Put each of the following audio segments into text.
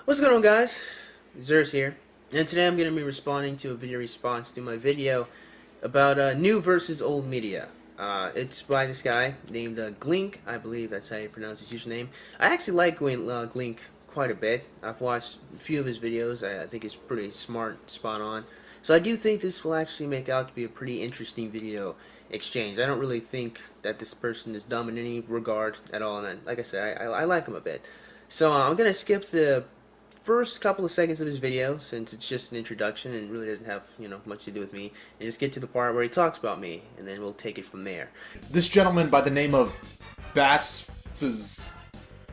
What's going on, guys? Zers here, and today I'm going to be responding to a video response to my video about new versus old media. It's by this guy named Glink, I believe that's how you pronounce his username. I actually like Glink quite a bit. I've watched a few of his videos. I think he's pretty smart, spot on. So I do think this will actually make out to be a pretty interesting video exchange. I don't really think that this person is dumb in any regard at all, and like I said, I like him a bit. So I'm going to skip the first couple of seconds of his video, since it's just an introduction and really doesn't have much to do with me, and just get to the part where he talks about me, and then we'll take it from there. This gentleman by the name of BASSFZz,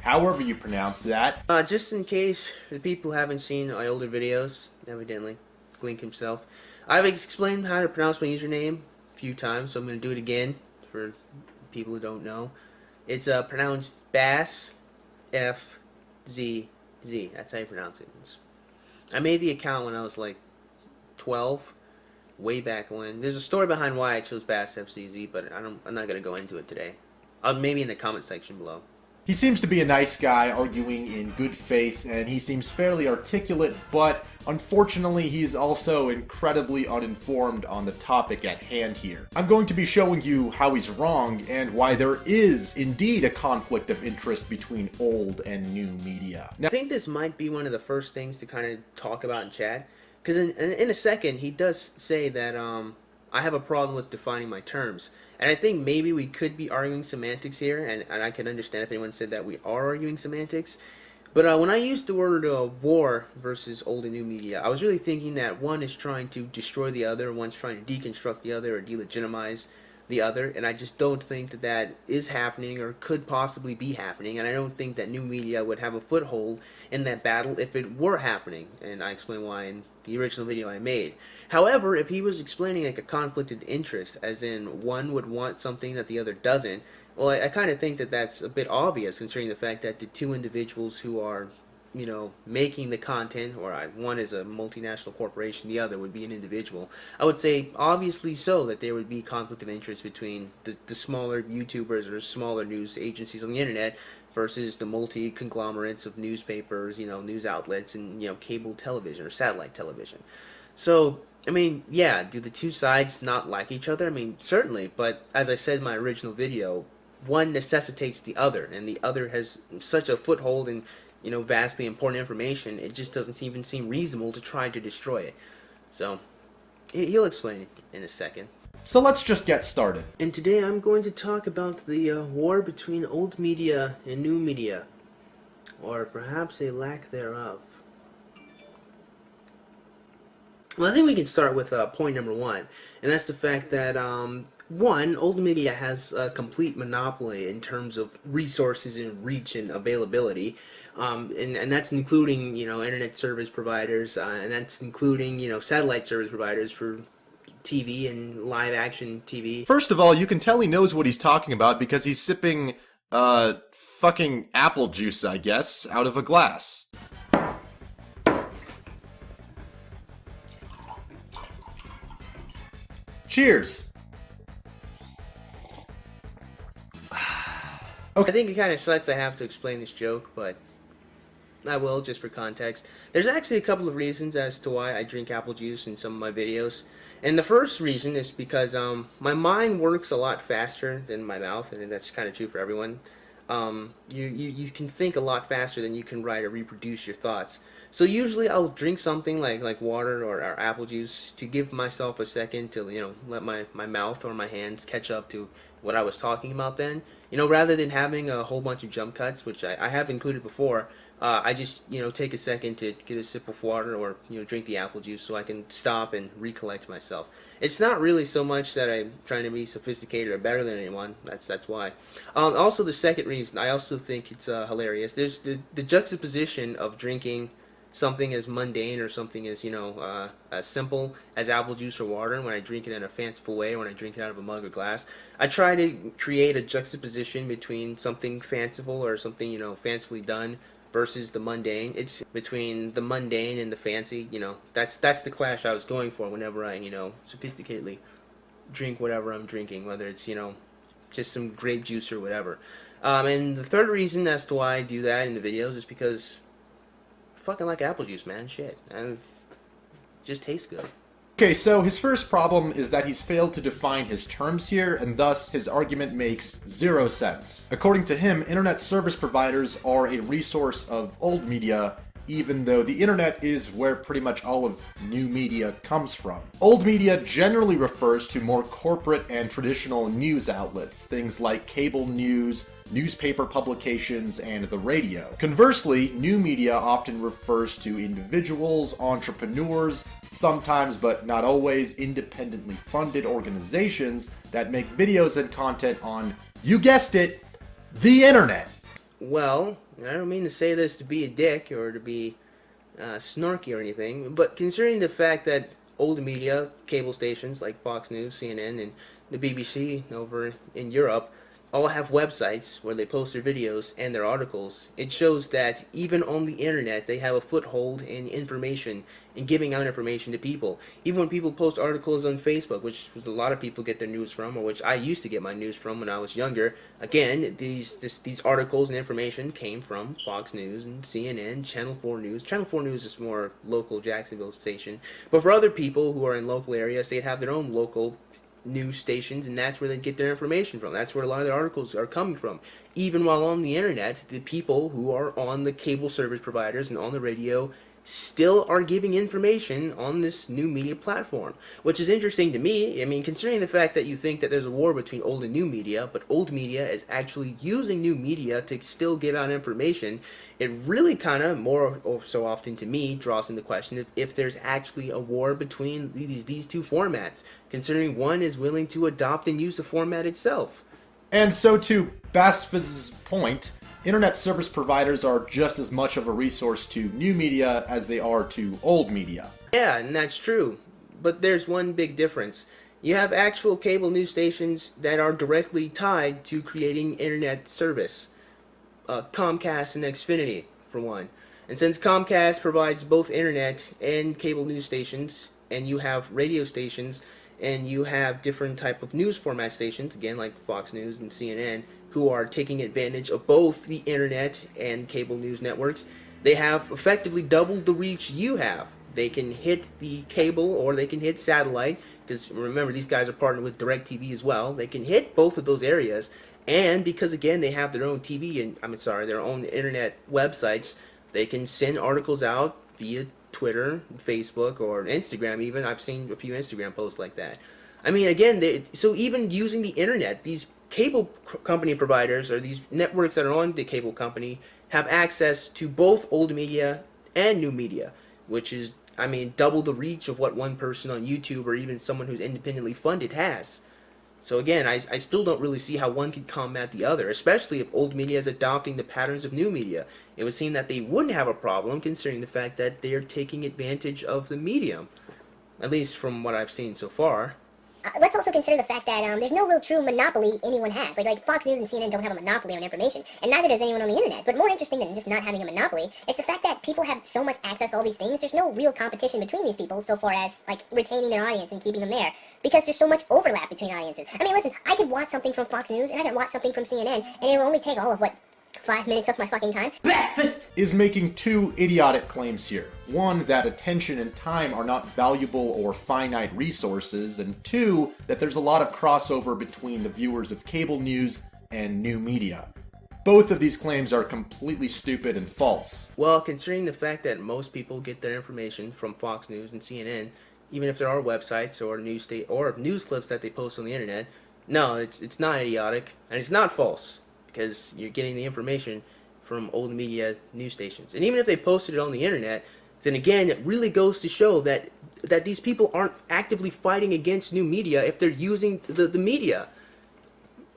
however you pronounce that. Just in case the people haven't seen my older videos, evidently, Glink himself, I've explained how to pronounce my username a few times, so I'm going to do it again for people who don't know. It's pronounced BASSFZz. That's how you pronounce it. I made the account when I was like 12, way back when. There's a story behind why I chose BASSFZz, but I'm not gonna go into it today. Maybe in the comment section below. He seems to be a nice guy, arguing in good faith, and he seems fairly articulate, but unfortunately he's also incredibly uninformed on the topic at hand here. I'm going to be showing you how he's wrong, and why there is indeed a conflict of interest between old and new media. Now, I think this might be one of the first things to kind of talk about in chat, because in a second he does say that I have a problem with defining my terms. And I think maybe we could be arguing semantics here, and I can understand if anyone said that we are arguing semantics. But when I used the word war versus old and new media, I was really thinking that one is trying to destroy the other, one's trying to deconstruct the other or delegitimize the other, and I just don't think that that is happening or could possibly be happening, and I don't think that new media would have a foothold in that battle if it were happening, and I explain why in the original video I made. However, if he was explaining like a conflict of interest, as in one would want something that the other doesn't, well, I kind of think that that's a bit obvious, considering the fact that the two individuals who are making the content, or one is a multinational corporation, the other would be an individual. I would say obviously so that there would be conflict of interest between the smaller YouTubers or smaller news agencies on the internet versus the multi-conglomerates of newspapers, news outlets, and cable television or satellite television. So, I mean, yeah, do the two sides not like each other? I mean, certainly, but as I said in my original video, one necessitates the other, and the other has such a foothold in vastly important information, it just doesn't even seem reasonable to try to destroy it. So, he'll explain it in a second. So let's just get started. And today I'm going to talk about the war between old media and new media, or perhaps a lack thereof. Well, I think we can start with point number one, and that's the fact that one, old media has a complete monopoly in terms of resources and reach and availability. And that's including, internet service providers, and that's including, satellite service providers for TV and live action TV. First of all, you can tell he knows what he's talking about because he's sipping, fucking apple juice, I guess, out of a glass. Cheers! Okay. I think it kind of sucks I have to explain this joke, but I will, just for context. There's actually a couple of reasons as to why I drink apple juice in some of my videos. And the first reason is because my mind works a lot faster than my mouth, and that's kind of true for everyone. You can think a lot faster than you can write or reproduce your thoughts. So usually I'll drink something like water or apple juice to give myself a second to let my mouth or my hands catch up to what I was talking about then. Rather than having a whole bunch of jump cuts, which I have included before, I just take a second to get a sip of water or drink the apple juice so I can stop and recollect myself. It's not really so much that I'm trying to be sophisticated or better than anyone. That's why. Also, the second reason, I also think it's hilarious. There's the juxtaposition of drinking something as mundane or something as as simple as apple juice or water, and when I drink it in a fanciful way, or when I drink it out of a mug or glass, I try to create a juxtaposition between something fanciful or something fancifully done versus the mundane. It's between the mundane and the fancy. That's the clash I was going for whenever I sophisticatedly drink whatever I'm drinking, whether it's just some grape juice or whatever. And the third reason as to why I do that in the videos is because fucking like apple juice, man. Shit. And it just tastes good. Okay, so his first problem is that he's failed to define his terms here, and thus his argument makes zero sense. According to him, internet service providers are a resource of old media, even though the internet is where pretty much all of new media comes from. Old media generally refers to more corporate and traditional news outlets, things like cable news, newspaper publications, and the radio. Conversely, new media often refers to individuals, entrepreneurs, sometimes but not always independently funded organizations that make videos and content on, you guessed it, the internet. Well, I don't mean to say this to be a dick or to be snarky or anything, but considering the fact that old media, cable stations like Fox News, CNN, and the BBC over in Europe all have websites where they post their videos and their articles, it shows that even on the internet they have a foothold in information and giving out information to people. Even when people post articles on Facebook, which a lot of people get their news from, or which I used to get my news from when I was younger, again, these articles and information came from Fox News and CNN, Channel 4 News. Channel 4 News is more local Jacksonville station, but for other people who are in local areas, they'd have their own local news stations, and that's where they get their information from. That's where a lot of their articles are coming from. Even while on the internet, the people who are on the cable service providers and on the radio still are giving information on this new media platform, which is interesting to me. I mean, considering the fact that you think that there's a war between old and new media, but old media is actually using new media to still give out information, it really kind of, more or so often to me, draws into question if there's actually a war between these two formats, considering one is willing to adopt and use the format itself. And so to BASSFZz's point, internet service providers are just as much of a resource to new media as they are to old media. Yeah, and that's true. But there's one big difference. You have actual cable news stations that are directly tied to creating internet service. Comcast and Xfinity, for one. And since Comcast provides both internet and cable news stations, and you have radio stations, and you have different type of news format stations, again like Fox News and CNN, who are taking advantage of both the internet and cable news networks, they have effectively doubled the reach you have. They can hit the cable or they can hit satellite, because remember, these guys are partnered with DirecTV as well. They can hit both of those areas, and because again they have their own TV and their own internet websites, they can send articles out via Twitter, Facebook, or Instagram even. I've seen a few Instagram posts like that. I mean, again, so even using the internet, these cable company providers, or these networks that are on the cable company, have access to both old media and new media, which is, I mean, double the reach of what one person on YouTube or even someone who's independently funded has. So again, I still don't really see how one could combat the other, especially if old media is adopting the patterns of new media. It would seem that they wouldn't have a problem, considering the fact that they are taking advantage of the medium, at least from what I've seen so far. Let's also consider the fact that there's no real true monopoly anyone has. Like Fox News and CNN don't have a monopoly on information, and neither does anyone on the internet. But more interesting than just not having a monopoly is the fact that people have so much access to all these things. There's no real competition between these people so far as like retaining their audience and keeping them there, because there's so much overlap between audiences. I mean, listen, I could watch something from Fox News and I could watch something from CNN, and it will only take all of 5 minutes of my fucking time. Breakfast Is making two idiotic claims here. One, that attention and time are not valuable or finite resources, and two, that there's a lot of crossover between the viewers of cable news and new media. Both of these claims are completely stupid and false. Well, considering the fact that most people get their information from Fox News and CNN, even if there are websites or news clips that they post on the internet, no, it's not idiotic, and it's not false, because you're getting the information from old media news stations. And even if they posted it on the internet, then again, it really goes to show that these people aren't actively fighting against new media if they're using the media.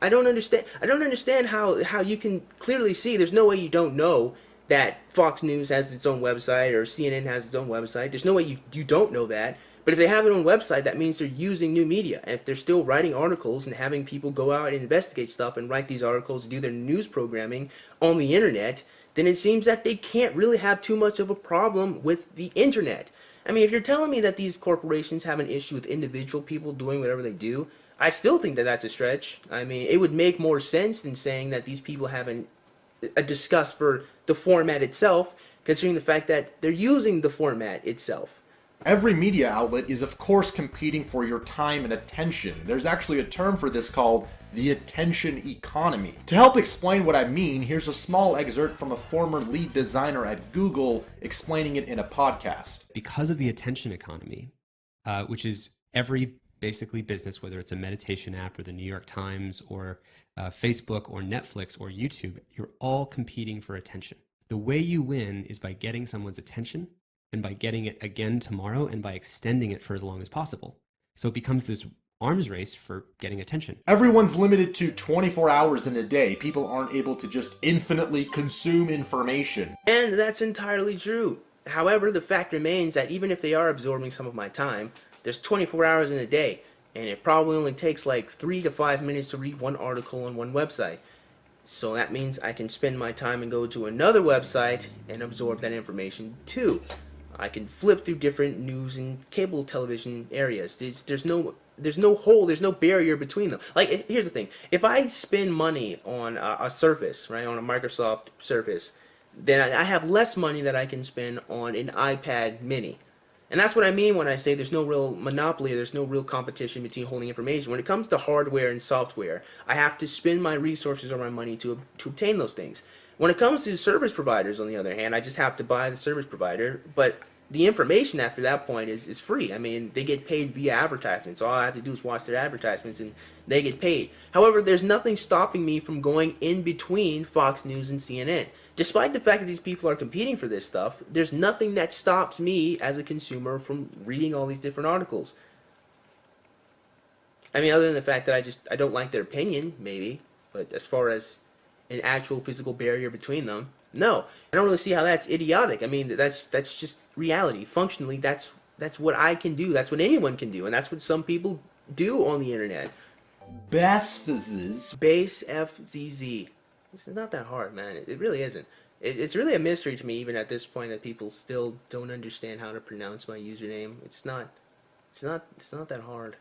I don't understand how you can clearly see, there's no way you don't know that Fox News has its own website or CNN has its own website. There's no way you don't know that. But if they have their own website, that means they're using new media. And if they're still writing articles and having people go out and investigate stuff and write these articles and do their news programming on the internet, then it seems that they can't really have too much of a problem with the internet. I mean, if you're telling me that these corporations have an issue with individual people doing whatever they do, I still think that that's a stretch. I mean, it would make more sense than saying that these people have a disgust for the format itself, considering the fact that they're using the format itself. Every media outlet is of course competing for your time and attention. There's actually a term for this called the attention economy. To help explain what I mean, here's a small excerpt from a former lead designer at Google explaining it in a podcast. Because of the attention economy, which is every basically business, whether it's a meditation app or the New York Times or Facebook or Netflix or YouTube, you're all competing for attention. The way you win is by getting someone's attention and by getting it again tomorrow and by extending it for as long as possible. So it becomes this arms race for getting attention. Everyone's limited to 24 hours in a day. People aren't able to just infinitely consume information. And that's entirely true. However, the fact remains that even if they are absorbing some of my time, there's 24 hours in a day, and it probably only takes like 3 to 5 minutes to read one article on one website. So that means I can spend my time and go to another website and absorb that information too. I can flip through different news and cable television areas. There's no hole, there's no barrier between them. Like, here's the thing. If I spend money on a Surface, right, on a Microsoft Surface, then I have less money that I can spend on an iPad mini. And that's what I mean when I say there's no real monopoly, or there's no real competition between holding information. When it comes to hardware and software, I have to spend my resources or my money to obtain those things. When it comes to service providers, on the other hand, I just have to buy the service provider, but the information after that point is free. I mean, they get paid via advertisements. All I have to do is watch their advertisements and they get paid. However, there's nothing stopping me from going in between Fox News and CNN. Despite the fact that these people are competing for this stuff, there's nothing that stops me as a consumer from reading all these different articles. I mean, other than the fact that I don't like their opinion, maybe, but as far as an actual physical barrier between them, no. I don't really see how that's idiotic. I mean, that's just reality. Functionally, that's what I can do. That's what anyone can do, and that's what some people do on the internet. BASSFZz. BASSFZz. It's not that hard, man. It really isn't. It's really a mystery to me, even at this point, that people still don't understand how to pronounce my username. It's not that hard.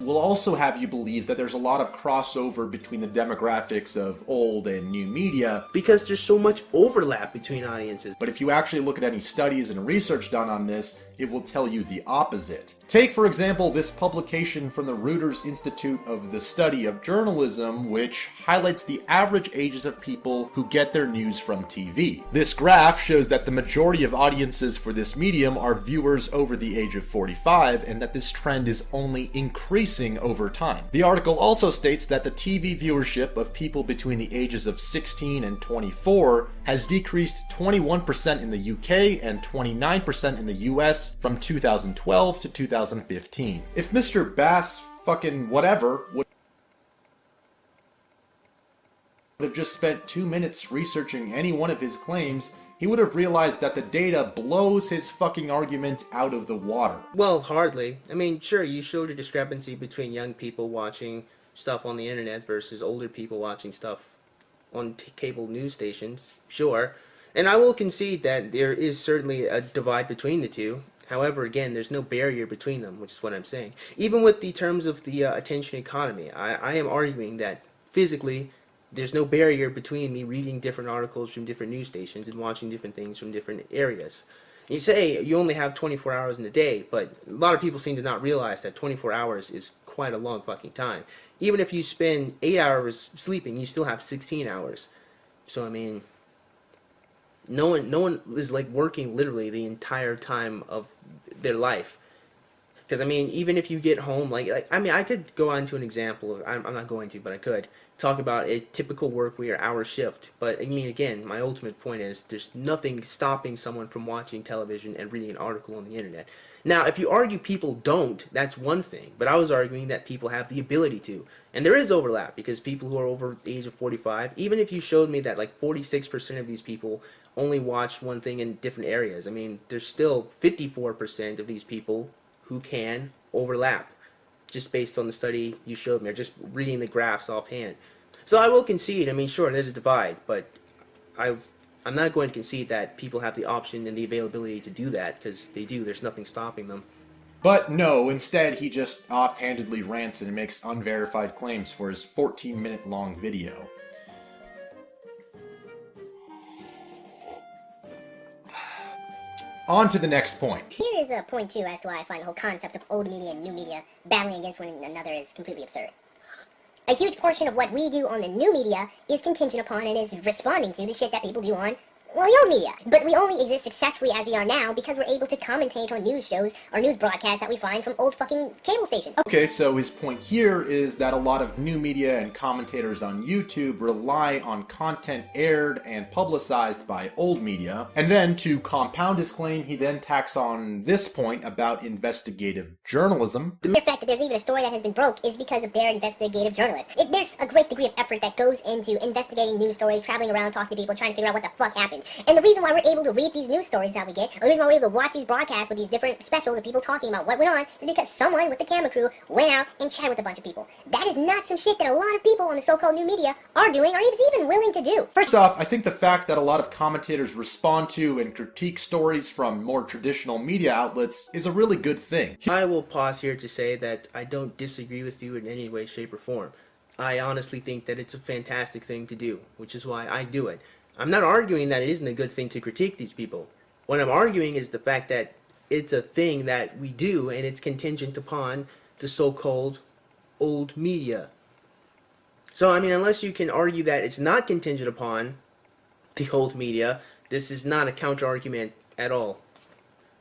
Will also have you believe that there's a lot of crossover between the demographics of old and new media, because there's so much overlap between audiences. but if you actually look at any studies and research done on this, it will tell you the opposite. Take, for example, this publication from the Reuters Institute of the Study of Journalism, which highlights the average ages of people who get their news from TV. This graph shows that the majority of audiences for this medium are viewers over the age of 45, and that this trend is only increasing over time. The article also states that the TV viewership of people between the ages of 16 and 24 has decreased 21% in the UK and 29% in the US from 2012 to 2015. If Mr. Bass fucking whatever would have just spent 2 minutes researching any one of his claims, he would have realized that the data blows his fucking argument out of the water. Well, hardly. I mean, sure, you showed a discrepancy between young people watching stuff on the internet versus older people watching stuff on cable news stations. Sure. And I will concede that there is certainly a divide between the two. However, again, there's no barrier between them, which is what I'm saying. Even with the terms of the attention economy, I am arguing that physically there's no barrier between me reading different articles from different news stations and watching different things from different areas. You say you only have 24 hours in a day, but a lot of people seem to not realize that 24 hours is quite a long fucking time. Even if you spend 8 hours sleeping, you still have 16 hours. So, I mean, no one is like working literally the entire time of their life. Because, I mean, even if you get home, I mean, I could go on to an example of, I'm not going to, but I could talk about a typical work week or hour shift. But, I mean, again, my ultimate point is there's nothing stopping someone from watching television and reading an article on the internet. Now, if you argue people don't, that's one thing. But I was arguing that people have the ability to. And there is overlap, because people who are over the age of 45, even if you showed me that like 46% of these people only watch one thing in different areas, I mean, there's still 54% of these people who can overlap, just based on the study you showed me, or just reading the graphs offhand. So I will concede, I mean, sure, there's a divide, but I'm not going to concede that people have the option and the availability to do that, because they do. There's nothing stopping them. But no, instead he just offhandedly rants and makes unverified claims for his 14-minute long video. On to the next point. Here is a point, too, as to why I find the whole concept of old media and new media battling against one another is completely absurd. A huge portion of what we do on the new media is contingent upon and is responding to the shit that people do on, well, the old media. But we only exist successfully as we are now because we're able to commentate on news shows or news broadcasts that we find from old fucking cable stations. Okay, so his point here is that a lot of new media and commentators on YouTube rely on content aired and publicized by old media. And then, to compound his claim, he then tacks on this point about investigative journalism. The mere fact that there's even a story that has been broke is because of their investigative journalists. There's a great degree of effort that goes into investigating news stories, traveling around, talking to people, trying to figure out what the fuck happened. And the reason why we're able to read these news stories that we get, or the reason why we're able to watch these broadcasts with these different specials of people talking about what went on, is because someone with the camera crew went out and chatted with a bunch of people. That is not some shit that a lot of people on the so-called new media are doing, or is even willing to do. First off, I think the fact that a lot of commentators respond to and critique stories from more traditional media outlets is a really good thing. I will pause here to say that I don't disagree with you in any way, shape, or form. I honestly think that it's a fantastic thing to do, which is why I do it. I'm not arguing that it isn't a good thing to critique these people. What I'm arguing is the fact that it's a thing that we do, and it's contingent upon the so-called old media. So, I mean, unless you can argue that it's not contingent upon the old media, this is not a counter-argument at all.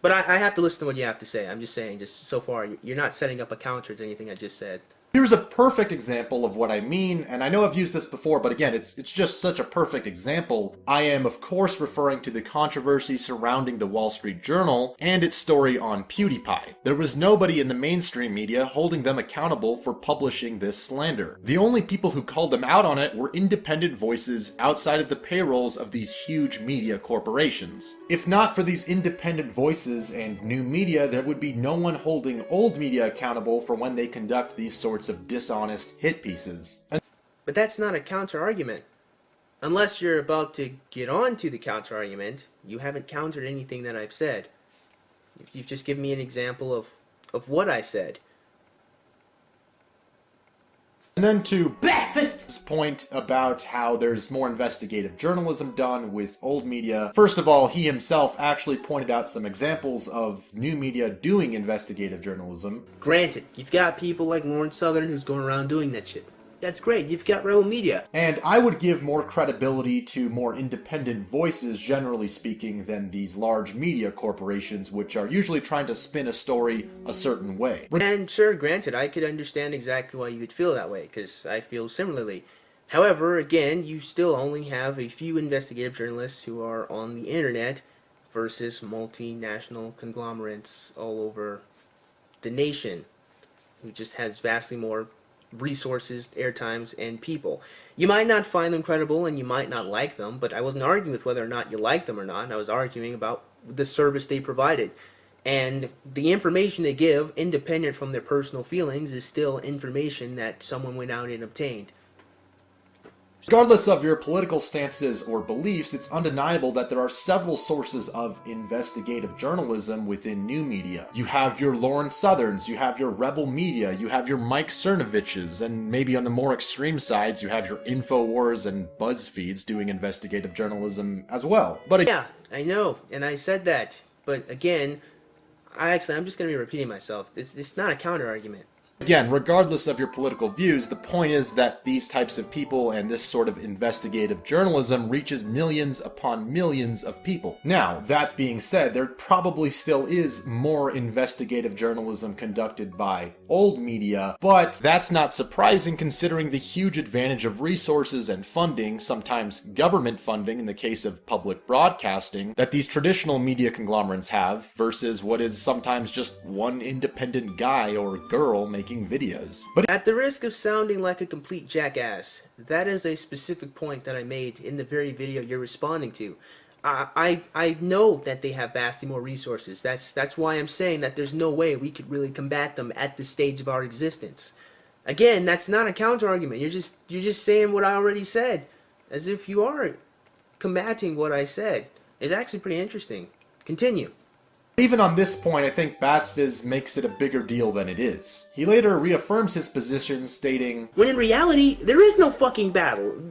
But I have to listen to what you have to say. I'm just saying, just so far, you're not setting up a counter to anything I just said. Here's a perfect example of what I mean, and I know I've used this before, but again, it's just such a perfect example. I am, of course, referring to the controversy surrounding the Wall Street Journal and its story on PewDiePie. There was nobody in the mainstream media holding them accountable for publishing this slander. The only people who called them out on it were independent voices outside of the payrolls of these huge media corporations. If not for these independent voices and new media, there would be no one holding old media accountable for when they conduct these sorts of dishonest hit pieces. But that's not a counter-argument. Unless you're about to get on to the counter-argument, you haven't countered anything that I've said. You've just given me an example of what I said. And then to BASSFZz point about how there's more investigative journalism done with old media. First of all, he himself actually pointed out some examples of new media doing investigative journalism. Granted, you've got people like Lawrence Southern who's going around doing that shit. That's great. You've got Rebel Media. And I would give more credibility to more independent voices, generally speaking, than these large media corporations, which are usually trying to spin a story a certain way. And sure, granted, I could understand exactly why you would feel that way, because I feel similarly. However, again, you still only have a few investigative journalists who are on the internet versus multinational conglomerates all over the nation, who just has vastly more resources, airtimes, and people. You might not find them credible and you might not like them, but I wasn't arguing with whether or not you like them or not. I was arguing about the service they provided. And the information they give, independent from their personal feelings, is still information that someone went out and obtained. Regardless of your political stances or beliefs, it's undeniable that there are several sources of investigative journalism within new media. You have your Lawrence Southerns, you have your Rebel Media, you have your Mike Cernoviches, and maybe on the more extreme sides, you have your InfoWars and BuzzFeeds doing investigative journalism as well. But yeah, I know, and I said that. But again, I'm just going to be repeating myself. It's not a counter-argument. Again, regardless of your political views, the point is that these types of people and this sort of investigative journalism reaches millions upon millions of people. Now, that being said, there probably still is more investigative journalism conducted by old media, but that's not surprising considering the huge advantage of resources and funding, sometimes government funding in the case of public broadcasting, that these traditional media conglomerates have versus what is sometimes just one independent guy or girl making videos. But at the risk of sounding like a complete jackass, that is a specific point that I made in the very video you're responding to. I know that they have vastly more resources. That's why I'm saying that there's no way we could really combat them at this stage of our existence. Again, that's not a counter-argument. You're just saying what I already said, as if you are combating what I said. It's actually pretty interesting. Continue. Even on this point, I think BASSFZz makes it a bigger deal than it is. He later reaffirms his position, stating, when in reality, there is no fucking battle.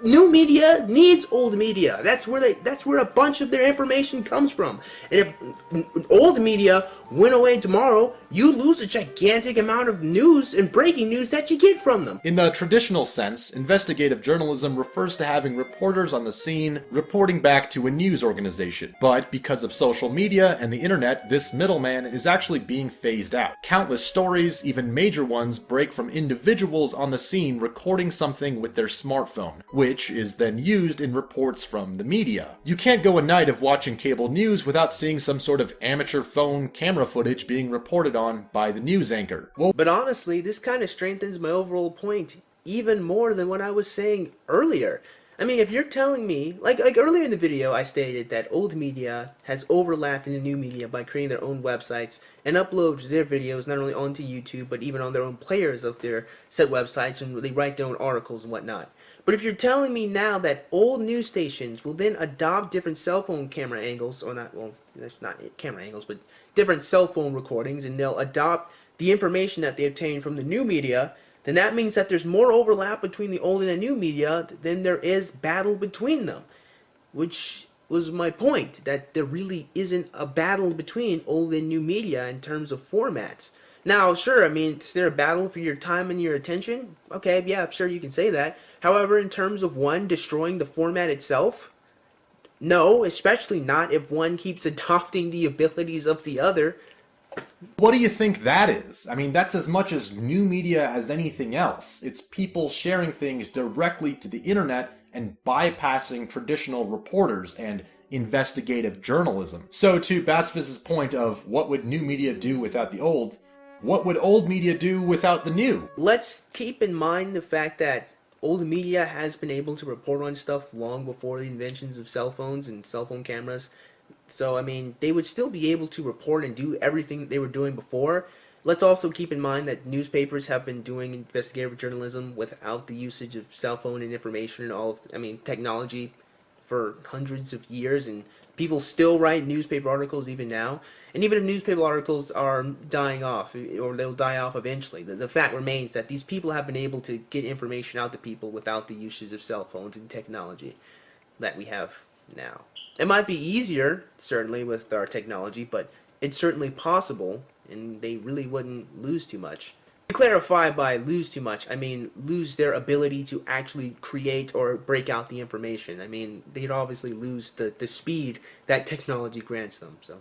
new media needs old media. That's where a bunch of their information comes from. And if old media went away tomorrow, you lose a gigantic amount of news and breaking news that you get from them. In the traditional sense, investigative journalism refers to having reporters on the scene reporting back to a news organization. But because of social media and the internet, this middleman is actually being phased out. Countless stories, even major ones, break from individuals on the scene recording something with their smartphone, which is then used in reports from the media. You can't go a night of watching cable news without seeing some sort of amateur phone camera footage being reported on by the news anchor. Well, but honestly, this kind of strengthens my overall point even more than what I was saying earlier. I mean, if you're telling me, like earlier in the video, I stated that old media has overlapped into new media by creating their own websites and upload their videos not only onto YouTube, but even on their own players of their said websites, and they write their own articles and whatnot. But if you're telling me now that old news stations will then adopt different cell phone camera angles, or not, well, that's not camera angles, but different cell phone recordings, and they'll adopt the information that they obtain from the new media, then that means that there's more overlap between the old and the new media than there is battle between them. Which was my point, that there really isn't a battle between old and new media in terms of formats. Now, sure, I mean, is there a battle for your time and your attention? Okay, yeah, sure, you can say that. However, in terms of one destroying the format itself, no, especially not if one keeps adopting the abilities of the other. what do you think that is? I mean, that's as much as new media as anything else. It's people sharing things directly to the internet and bypassing traditional reporters and investigative journalism. So to BASSFZZ's point of what would new media do without the old, what would old media do without the new? Let's keep in mind the fact that old media has been able to report on stuff long before the inventions of cell phones and cell phone cameras. So, I mean, they would still be able to report and do everything they were doing before. Let's also keep in mind that newspapers have been doing investigative journalism without the usage of cell phone and information and all of, technology for hundreds of years, and people still write newspaper articles even now. And even if newspaper articles are dying off, or they'll die off eventually, the fact remains that these people have been able to get information out to people without the usage of cell phones and technology that we have now. It might be easier, certainly, with our technology, but it's certainly possible, and they really wouldn't lose too much. To clarify by lose too much, I mean lose their ability to actually create or break out the information. I mean, they'd obviously lose the speed that technology grants them, so.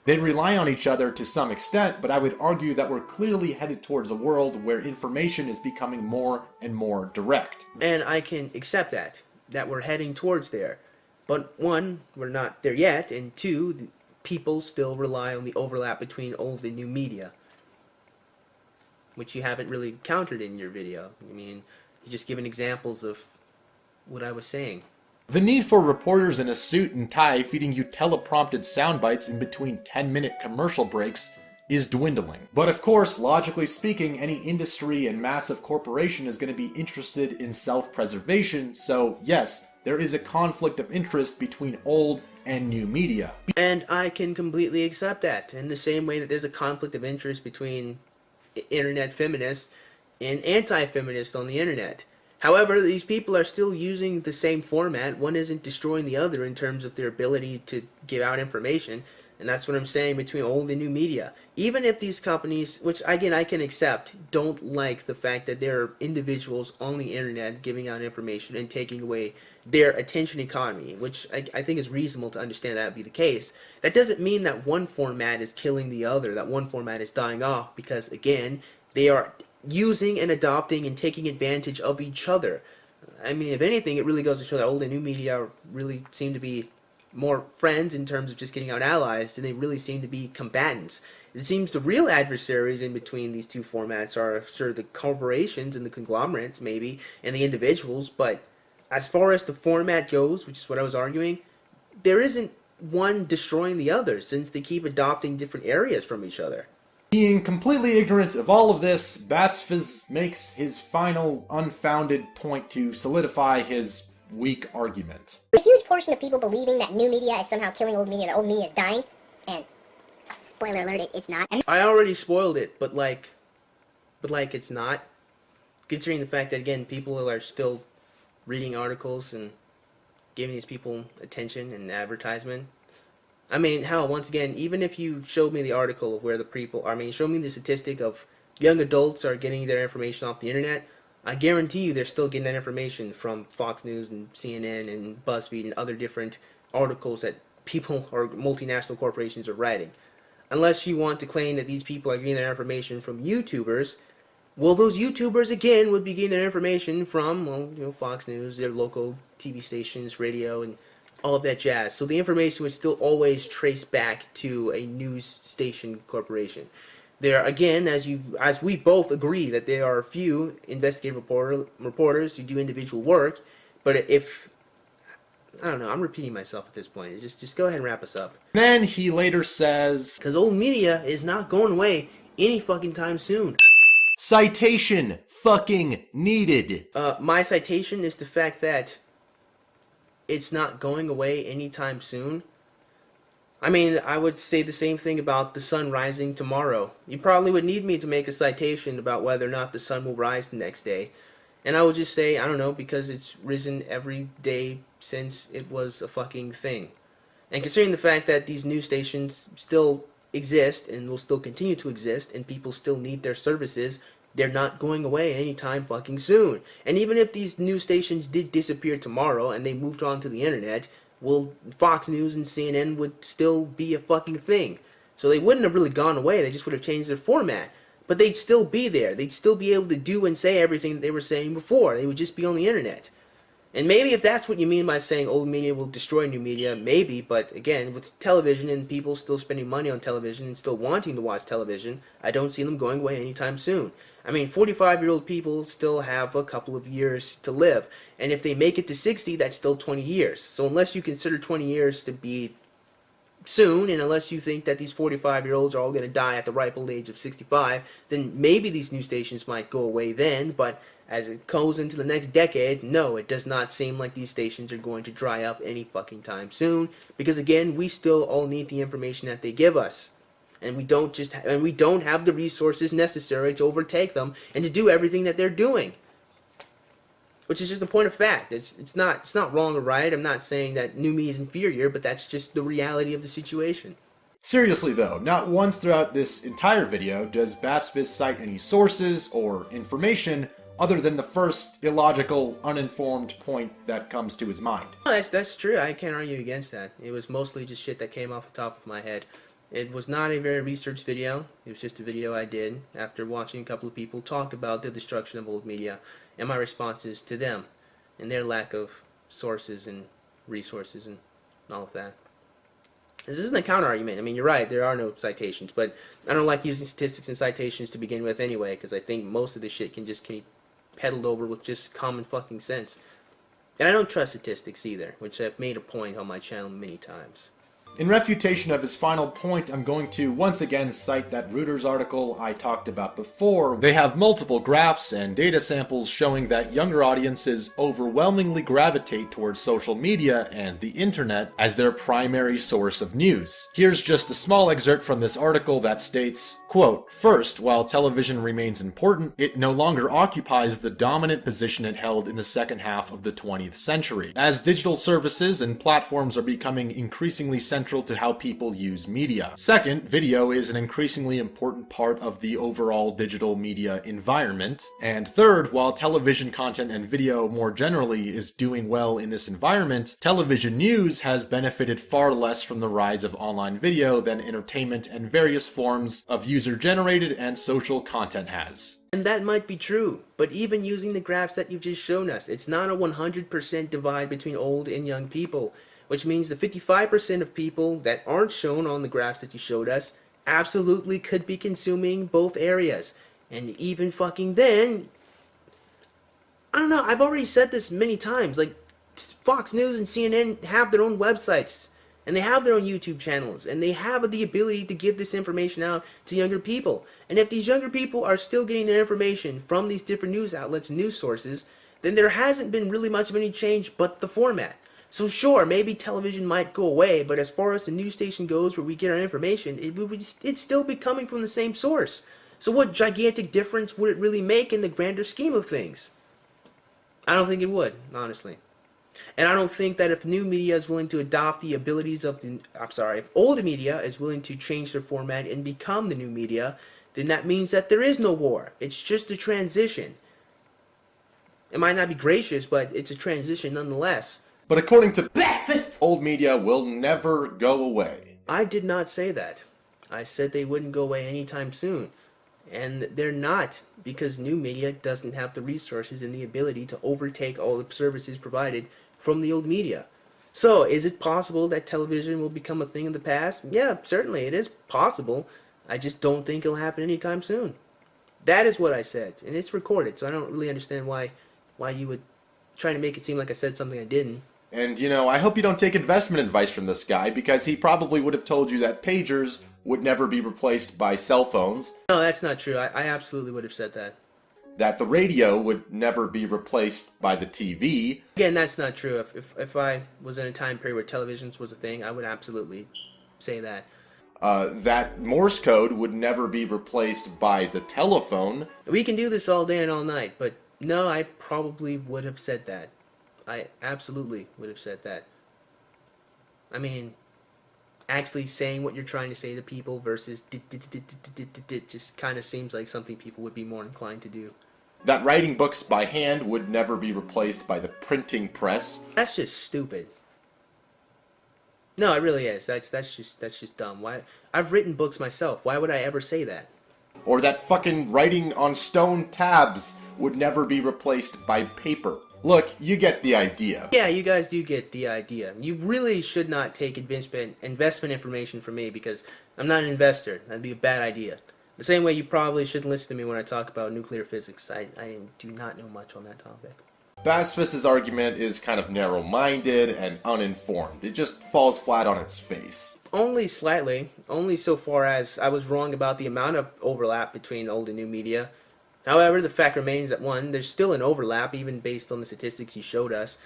They rely on each other to some extent, but I would argue that we're clearly headed towards a world where information is becoming more and more direct. And I can accept that we're heading towards there. But one, we're not there yet, and two, people still rely on the overlap between old and new media, which you haven't really countered in your video. I mean, you're just giving examples of what I was saying. The need for reporters in a suit and tie feeding you teleprompted sound bites in between 10-minute commercial breaks is dwindling. But of course, logically speaking, any industry and massive corporation is going to be interested in self-preservation, so yes, there is a conflict of interest between old and new media. And I can completely accept that, in the same way that there's a conflict of interest between internet feminists and anti-feminists on the internet. However, these people are still using the same format. One isn't destroying the other in terms of their ability to give out information. And that's what I'm saying between old and new media. Even if these companies, which again I can accept, don't like the fact that there are individuals on the internet giving out information and taking away their attention economy, which I think is reasonable to understand that would be the case, that doesn't mean that one format is killing the other, that one format is dying off, because again, they are using and adopting and taking advantage of each other. I mean, if anything, it really goes to show that old and new media really seem to be more friends in terms of just getting out allies, and they really seem to be combatants. It seems the real adversaries in between these two formats are sort of the corporations and the conglomerates, maybe, and the individuals, but as far as the format goes, which is what I was arguing, there isn't one destroying the other, since they keep adopting different areas from each other. Being completely ignorant of all of this, BASSFZZ makes his final unfounded point to solidify his weak argument. A huge portion of people believing that new media is somehow killing old media, that old media is dying, and spoiler alert, it's not. And I already spoiled it, but it's not. Considering the fact that, again, people are still reading articles and giving these people attention and advertisement. I mean, hell, once again, even if you showed me the article of where the people, I mean, show me the statistic of young adults are getting their information off the internet, I guarantee you they're still getting that information from Fox News and CNN and BuzzFeed and other different articles that people or multinational corporations are writing. Unless you want to claim that these people are getting their information from YouTubers, well, those YouTubers, again, would be getting their information from, well, you know, Fox News, their local TV stations, radio, and all of that jazz. So the information would still always trace back to a news station corporation. There, again, as we both agree that there are a few investigative reporters who do individual work, but if, I don't know, I'm repeating myself at this point. Just go ahead and wrap us up. Then he later says, Because old media is not going away any fucking time soon. citation fucking needed. My citation is the fact that it's not going away anytime soon. I mean, I would say the same thing about the sun rising tomorrow. You probably would need me to make a citation about whether or not the sun will rise the next day. And I would just say, I don't know, because it's risen every day since it was a fucking thing. And considering the fact that these news stations still exist and will still continue to exist and people still need their services, they're not going away anytime fucking soon. And even if these news stations did disappear tomorrow and they moved on to the internet, well, Fox News and CNN would still be a fucking thing. So they wouldn't have really gone away, they just would have changed their format. But they'd still be there. They'd still be able to do and say everything that they were saying before. They would just be on the internet. And maybe if that's what you mean by saying old media will destroy new media, maybe. But again, with television and people still spending money on television and still wanting to watch television, I don't see them going away anytime soon. I mean, 45-year-old people still have a couple of years to live. And if they make it to 60, that's still 20 years. So unless you consider 20 years to be soon, and unless you think that these 45-year-olds are all going to die at the ripe old age of 65, then maybe these news stations might go away then. But as it goes into the next decade, no, it does not seem like these stations are going to dry up any fucking time soon. Because again, we still all need the information that they give us. And we don't have the resources necessary to overtake them and to do everything that they're doing. Which is just a point of fact. It's not wrong or right. I'm not saying that new media is inferior, but that's just the reality of the situation. Seriously though, not once throughout this entire video does BASSFZz cite any sources or information other than the first illogical, uninformed point that comes to his mind. That's true. I can't argue against that. It was mostly just shit that came off the top of my head. It was not a very researched video. It was just a video I did after watching a couple of people talk about the destruction of old media and my responses to them and their lack of sources and resources and all of that. This isn't a counter-argument. I mean, you're right, there are no citations, but I don't like using statistics and citations to begin with anyway, because I think most of this shit can just be peddled over with just common fucking sense. And I don't trust statistics either, which I've made a point on my channel many times. In refutation of his final point, I'm going to once again cite that Reuters article I talked about before. They have multiple graphs and data samples showing that younger audiences overwhelmingly gravitate towards social media and the internet as their primary source of news. Here's just a small excerpt from this article that states, quote, "First, while television remains important, it no longer occupies the dominant position it held in the second half of the 20th century, as digital services and platforms are becoming increasingly central to how people use media. Second, video is an increasingly important part of the overall digital media environment. And third, while television content and video more generally is doing well in this environment, television news has benefited far less from the rise of online video than entertainment and various forms of user-generated and social content has." And that might be true, but even using the graphs that you've just shown us, it's not a 100% divide between old and young people, which means the 55% of people that aren't shown on the graphs that you showed us absolutely could be consuming both areas. And even fucking then, I don't know, I've already said this many times, like, Fox News and CNN have their own websites, and they have their own YouTube channels, and they have the ability to give this information out to younger people. And if these younger people are still getting their information from these different news outlets and news sources, then there hasn't been really much of any change but the format. So sure, maybe television might go away, but as far as the news station goes where we get our information, it'd still be coming from the same source. So what gigantic difference would it really make in the grander scheme of things? I don't think it would, honestly. And I don't think that if new media is willing to adopt the abilities of the, if old media is willing to change their format and become the new media, then that means that there is no war. It's just a transition. It might not be gracious, but it's a transition nonetheless. But according to BASSFZz, old media will never go away. I did not say that. I said they wouldn't go away anytime soon. And they're not, because new media doesn't have the resources and the ability to overtake all the services provided from the old media. So, is it possible that television will become a thing of the past? Yeah, certainly it is possible. I just don't think it'll happen anytime soon. That is what I said, and it's recorded, so I don't really understand why you would try to make it seem like I said something I didn't. And, I hope you don't take investment advice from this guy, because he probably would have told you that pagers would never be replaced by cell phones. No, that's not true. I absolutely would have said that. That the radio would never be replaced by the TV. Again, that's not true. If I was in a time period where televisions was a thing, I would absolutely say that. That Morse code would never be replaced by the telephone. We can do this all day and all night, but no, I probably would have said that. I absolutely would have said that. I mean, actually saying what you're trying to say to people versus just kind of seems like something people would be more inclined to do. That writing books by hand would never be replaced by the printing press. That's just stupid. No, it really is. That's just dumb. Why? I've written books myself. Why would I ever say that? Or that fucking writing on stone tabs would never be replaced by paper. Look, you get the idea. Yeah, you guys do get the idea. You really should not take investment information from me, because I'm not an investor. That'd be a bad idea. The same way you probably shouldn't listen to me when I talk about nuclear physics. I do not know much on that topic. BASSFZz's argument is kind of narrow-minded and uninformed. It just falls flat on its face. Only slightly. Only so far as I was wrong about the amount of overlap between old and new media. However, the fact remains that 1, there's still an overlap even based on the statistics you showed us.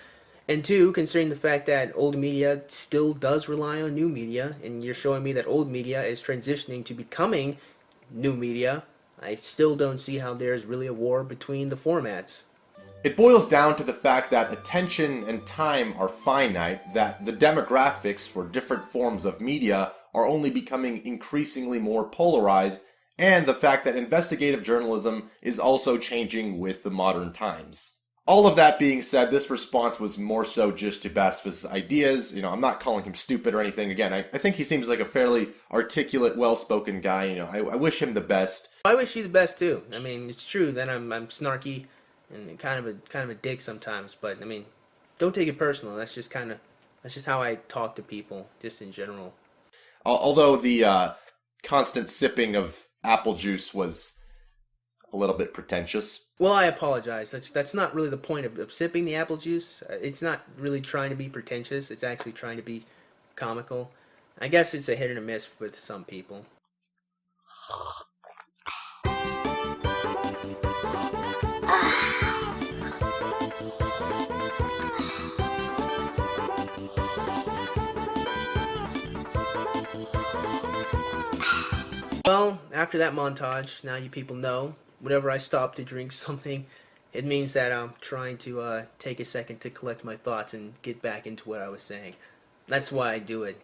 And 2, considering the fact that old media still does rely on new media, and you're showing me that old media is transitioning to becoming new media, I still don't see how there's really a war between the formats. It boils down to the fact that attention and time are finite, that the demographics for different forms of media are only becoming increasingly more polarized, and the fact that investigative journalism is also changing with the modern times. All of that being said, this response was more so just to BASSFZz's ideas. I'm not calling him stupid or anything. Again, I think he seems like a fairly articulate, well-spoken guy. I wish him the best. I wish you the best too. I mean, it's true that I'm snarky and kind of a dick sometimes, but I mean, don't take it personal. That's just how I talk to people, just in general. Although the constant sipping of apple juice was a little bit pretentious. Well, I apologize. That's not really the point of sipping the apple juice. It's not really trying to be pretentious. It's actually trying to be comical. I guess it's a hit and a miss with some people. Well, after that montage, now you people know, whenever I stop to drink something, it means that I'm trying to take a second to collect my thoughts and get back into what I was saying. That's why I do it.